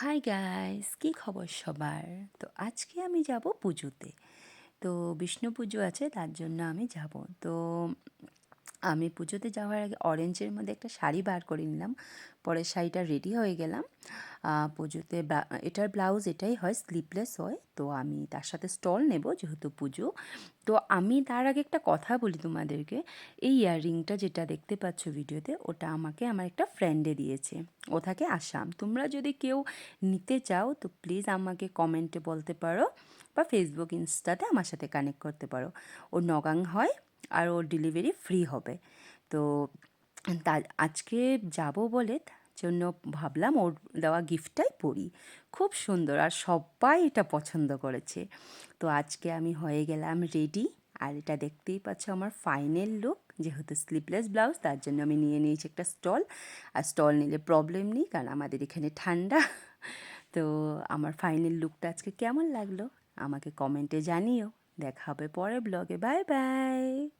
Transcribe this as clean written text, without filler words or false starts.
Hi guys, কি খবর সবার? তো আজকে আমি যাব পুজোতে। তো বিষ্ণু পুজো আছে, তার জন্য আমি যাব। তো আমি পুজোতে যাওয়ার আগে অরেঞ্জের মধ্যে একটা শাড়ি বার করে নিলাম। পরে শাড়িটা রেডি হয়ে গেলাম। পুজোতে এটার ব্লাউজ এটাই হয়, স্লিভলেস হয়। তো আমি তার সাথে স্টল নেব যেহেতু পুজো। তো আমি তার আগে একটা কথা বলি তোমাদেরকে। এই ইয়াররিংটা যেটা দেখতে পাচ্ছ ভিডিওতে, ওটা আমাকে আমার একটা ফ্রেন্ডে দিয়েছে। ও থাকে আসাম। তোমরা যদি কেউ নিতে চাও তো প্লিজ আমাকে কমেন্টে বলতে পারো, বা ফেসবুক ইনস্টাতে আমার সাথে কানেক্ট করতে পারো। ও নগাং হয়, আর ওর ডেলিভারি ফ্রি হবে। তো তা আজকে যাব বলে জন্য ভাবলাম ওর দেওয়া গিফটটাই পরি। খুব সুন্দর আর সবাই এটা পছন্দ করেছে। তো আজকে আমি হয়ে গেলাম রেডি। আর এটা দেখতেই পাচ্ছ আমার ফাইনাল লুক। যেহেতু স্লিভলেস ব্লাউজ, তার জন্য আমি নিয়ে নিয়েছি একটা স্টল। আর স্টল নিলে প্রবলেম নেই, কারণ আমাদের এখানে ঠান্ডা। তো আমার ফাইনাল লুকটা আজকে কেমন লাগলো আমাকে কমেন্টে জানিও। দেখা হবে পরের ব্লগে। Bye bye.